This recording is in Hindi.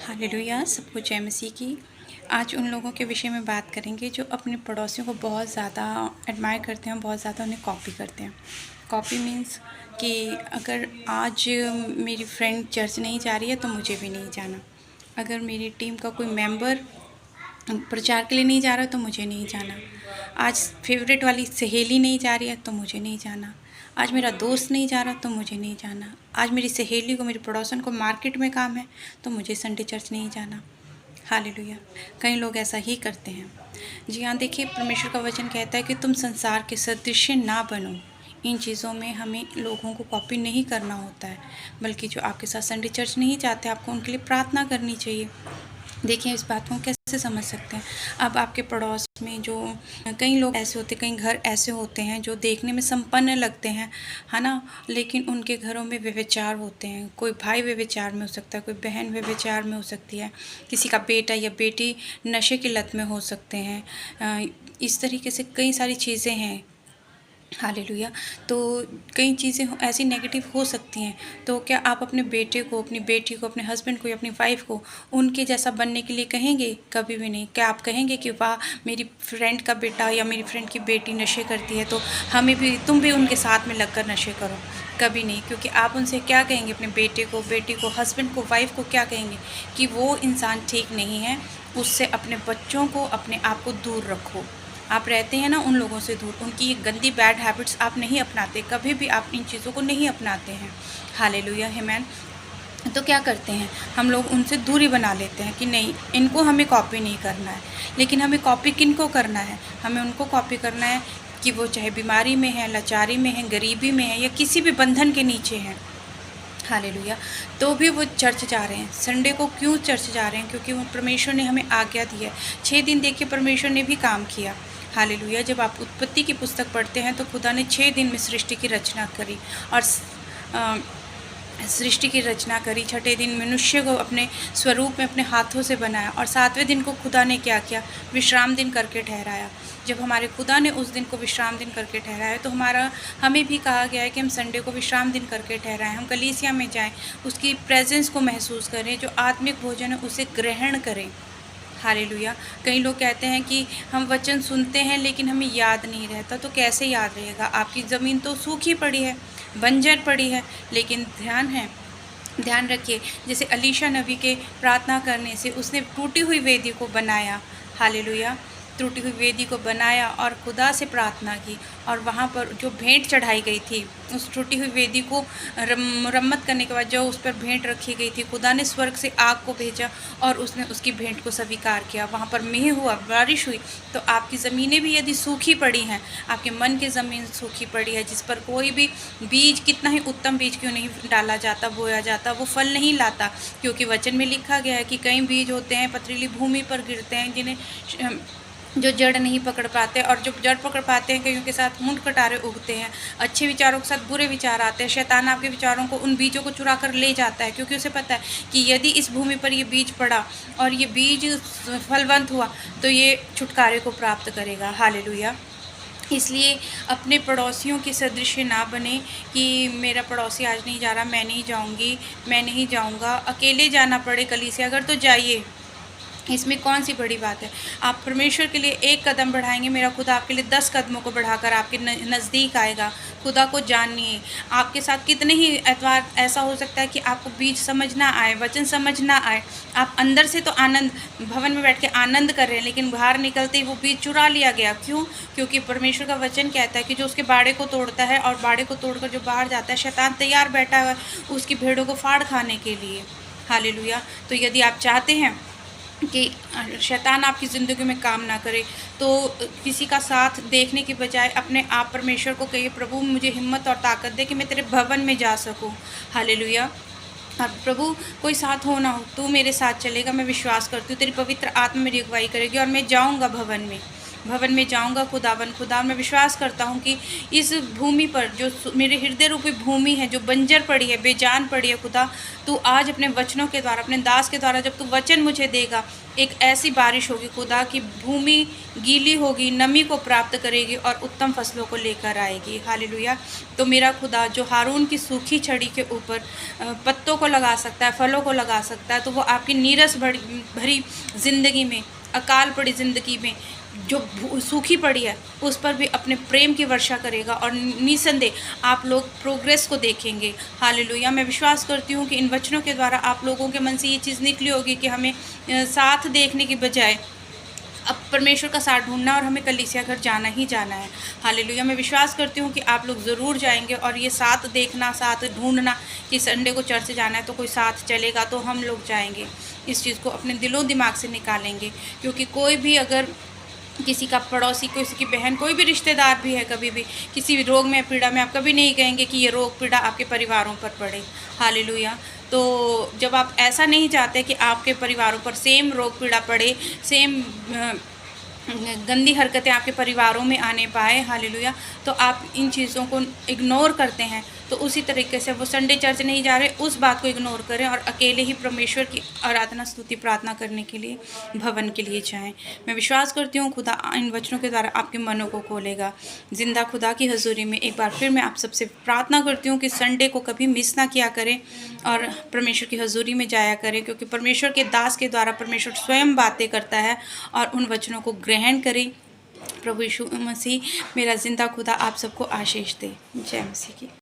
हालेलुया, सबको जय मसीह की। आज उन लोगों के विषय में बात करेंगे जो अपने पड़ोसियों को बहुत ज़्यादा एडमायर करते हैं, बहुत ज़्यादा उन्हें कॉपी करते हैं। कॉपी मीन्स कि अगर आज मेरी फ्रेंड चर्च नहीं जा रही है तो मुझे भी नहीं जाना। अगर मेरी टीम का कोई मेंबर प्रचार के लिए नहीं जा रहा तो मुझे नहीं जाना। आज फेवरेट वाली सहेली नहीं जा रही है तो मुझे नहीं जाना। आज मेरा दोस्त नहीं जा रहा तो मुझे नहीं जाना। आज मेरी सहेली को, मेरी पड़ोसन को मार्केट में काम है तो मुझे संडे चर्च नहीं जाना। हालेलुया। कई लोग ऐसा ही करते हैं। जी हाँ, देखिए, परमेश्वर का वचन कहता है कि तुम संसार के सदृश्य ना बनो। इन चीज़ों में हमें लोगों को कॉपी नहीं करना होता है, बल्कि जो आपके साथ संडे चर्च नहीं जाते, आपको उनके लिए प्रार्थना करनी चाहिए। देखिए, इस बात को कैसे समझ सकते हैं। अब आपके पड़ोस में जो कई लोग ऐसे होते हैं, कई घर ऐसे होते हैं जो देखने में संपन्न लगते हैं, है ना, लेकिन उनके घरों में व्यभिचार होते हैं। कोई भाई व्यभिचार में हो सकता है, कोई बहन व्यभिचार में हो सकती है, किसी का बेटा या बेटी नशे की लत में हो सकते हैं। इस तरीके से कई सारी चीज़ें हैं। हालेलुया। तो कई चीज़ें ऐसी नेगेटिव हो सकती हैं। तो क्या आप अपने बेटे को, अपनी बेटी को, अपने हस्बैंड को या अपनी वाइफ को उनके जैसा बनने के लिए कहेंगे? कभी भी नहीं। क्या आप कहेंगे कि वाह, मेरी फ्रेंड का बेटा या मेरी फ्रेंड की बेटी नशे करती है तो हमें भी, तुम भी उनके साथ में लगकर नशे करो? कभी नहीं। क्योंकि आप उनसे क्या कहेंगे? अपने बेटे को, बेटी को, हस्बैंड को, वाइफ को क्या कहेंगे? कि वो इंसान ठीक नहीं है, उससे अपने बच्चों को, अपने आप को दूर रखो। आप रहते हैं ना उन लोगों से दूर, उनकी ये गंदी बैड हैबिट्स आप नहीं अपनाते, कभी भी आप इन चीज़ों को नहीं अपनाते हैं। हालेलुया, आमीन। तो क्या करते हैं हम लोग? उनसे दूरी बना लेते हैं कि नहीं, इनको हमें कॉपी नहीं करना है। लेकिन हमें कॉपी किनको करना है? हमें उनको कॉपी करना है कि वो चाहे बीमारी में है, लाचारी में है, गरीबी में है, या किसी भी बंधन के नीचे हैं। हालेलुया। तो भी वो चर्च जा रहे हैं। संडे को क्यों चर्च जा रहे हैं? क्योंकि वो परमेश्वर ने हमें आज्ञा दी है। 6 दिन देखिए, परमेश्वर ने भी काम किया। हालेलुया। जब आप उत्पत्ति की पुस्तक पढ़ते हैं तो खुदा ने 6 दिन में सृष्टि की रचना करी और सृष्टि की रचना करी। छठे दिन मनुष्य को अपने स्वरूप में अपने हाथों से बनाया और 7वें दिन को खुदा ने क्या किया? विश्राम दिन करके ठहराया। जब हमारे खुदा ने उस दिन को विश्राम दिन करके ठहराया तो हमें भी कहा गया है कि हम संडे को विश्राम दिन करके ठहराएं। हम कलीसिया में जाएं, उसकी प्रेजेंस को महसूस करें, जो आत्मिक भोजन है उसे ग्रहण करें। हालेलुया। कई लोग कहते हैं कि हम वचन सुनते हैं लेकिन हमें याद नहीं रहता। तो कैसे याद रहेगा? आपकी ज़मीन तो सूखी पड़ी है, बंजर पड़ी है। लेकिन ध्यान रखिए, जैसे अलीशा नबी के प्रार्थना करने से उसने टूटी हुई वेदी को बनाया। हालेलुया। टूटी हुई वेदी को बनाया और खुदा से प्रार्थना की, और वहाँ पर जो भेंट चढ़ाई गई थी, उस टूटी हुई वेदी को मुरम्मत करने के बाद जो उस पर भेंट रखी गई थी, खुदा ने स्वर्ग से आग को भेजा और उसने उसकी भेंट को स्वीकार किया। वहाँ पर मेह हुआ, बारिश हुई। तो आपकी ज़मीनें भी यदि सूखी पड़ी हैं, आपके मन की ज़मीन सूखी पड़ी है, जिस पर कोई भी बीज, कितना ही उत्तम बीज क्यों नहीं डाला जाता, बोया जाता, वो फल नहीं लाता। क्योंकि वचन में लिखा गया है कि कई बीज होते हैं पथरीली भूमि पर गिरते हैं, जिन्हें जो जड़ नहीं पकड़ पाते, और जो जड़ पकड़ पाते हैं कईयों के साथ मुंड कटारे उगते हैं। अच्छे विचारों के साथ बुरे विचार आते हैं। शैतान आपके विचारों को, उन बीजों को चुरा कर ले जाता है, क्योंकि उसे पता है कि यदि इस भूमि पर ये बीज पड़ा और ये बीज फलवंत हुआ तो ये छुटकारे को प्राप्त करेगा। हालेलुया। इसलिए अपने पड़ोसियों के सदृश्य ना बने कि मेरा पड़ोसी आज नहीं जा रहा, मैं नहीं जाऊंगी, मैं नहीं जाऊंगा। अकेले जाना पड़े कलीसिया अगर तो जाइए, इसमें कौन सी बड़ी बात है? आप परमेश्वर के लिए एक कदम बढ़ाएंगे, मेरा खुदा आपके लिए 10 कदमों को बढ़ाकर आपके नज़दीक आएगा। खुदा को जानिए। आपके साथ कितने ही एतवार ऐसा हो सकता है कि आपको बीज समझ ना आए, वचन समझ ना आए, आप अंदर से तो आनंद, भवन में बैठ के आनंद कर रहे हैं, लेकिन बाहर निकलते ही वो बीज चुरा लिया गया। क्यों? क्योंकि परमेश्वर का वचन कहता है कि जो उसके बाड़े को तोड़ता है और बाड़े को तोड़कर जो बाहर जाता है, शैतान तैयार बैठा हुआ है उसकी भेड़ों को फाड़ खाने के लिए। हालेलुया। तो यदि आप चाहते हैं कि शैतान आपकी ज़िंदगी में काम ना करे, तो किसी का साथ देखने के बजाय अपने आप परमेश्वर को कहिए, प्रभु मुझे हिम्मत और ताकत दे कि मैं तेरे भवन में जा सकूं। हालेलुया। और प्रभु कोई साथ हो ना हो, तू मेरे साथ चलेगा, मैं विश्वास करती हूँ तेरी पवित्र आत्मा मेरी अगुवाई करेगी और मैं जाऊँगा भवन में। भवन में जाऊंगा खुदा, मैं विश्वास करता हूँ कि इस भूमि पर जो मेरे हृदय रूपी भूमि है, जो बंजर पड़ी है, बेजान पड़ी है खुदा, तू आज अपने वचनों के द्वारा, अपने दास के द्वारा जब तू वचन मुझे देगा, एक ऐसी बारिश होगी खुदा कि भूमि गीली होगी, नमी को प्राप्त करेगी और उत्तम फसलों को लेकर आएगी। हालेलुया। तो मेरा खुदा जो हारून की सूखी छड़ी के ऊपर पत्तों को लगा सकता है, फलों को लगा सकता है, तो वो आपकी नीरस भरी जिंदगी में, अकाल पड़ी जिंदगी में जो सूखी पड़ी है उस पर भी अपने प्रेम की वर्षा करेगा और निसंदेह आप लोग प्रोग्रेस को देखेंगे। हालेलुया। मैं विश्वास करती हूँ कि इन वचनों के द्वारा आप लोगों के मन से ये चीज़ निकली होगी कि हमें साथ देखने की बजाय अब परमेश्वर का साथ ढूंढना और हमें कलीसिया घर जाना ही जाना है। हालेलुया। मैं विश्वास करती हूँ कि आप लोग ज़रूर जाएंगे और ये साथ देखना, साथ ढूंढना कि संडे को चर्च जाना है तो कोई साथ चलेगा तो हम लोग जाएंगे, इस चीज़ को अपने दिलों दिमाग से निकालेंगे। क्योंकि कोई भी अगर किसी का पड़ोसी, किसी की बहन, कोई भी रिश्तेदार भी है, कभी भी किसी भी रोग में, पीड़ा में, आप कभी नहीं कहेंगे कि ये रोग पीड़ा आपके परिवारों पर पड़े। हालेलुया। तो जब आप ऐसा नहीं चाहते कि आपके परिवारों पर सेम रोग पीड़ा पड़े, सेम गंदी हरकतें आपके परिवारों में आने पाए, हालेलुया, तो आप इन चीज़ों को इग्नोर करते हैं। तो उसी तरीके से वो संडे चर्च नहीं जा रहे, उस बात को इग्नोर करें और अकेले ही परमेश्वर की आराधना, स्तुति, प्रार्थना करने के लिए भवन के लिए जाएं। मैं विश्वास करती हूँ खुदा इन वचनों के द्वारा आपके मनों को खोलेगा। जिंदा खुदा की हजूरी में एक बार फिर मैं आप सबसे प्रार्थना करती हूँ कि संडे को कभी मिस ना किया करें और परमेश्वर की हजूरी में जाया करें, क्योंकि परमेश्वर के दास के द्वारा परमेश्वर स्वयं बातें करता है और उन वचनों को ग्रहण करें। प्रभु यीशु मसीह मेरा जिंदा खुदा आप सबको आशीष दे। जय मसीह की।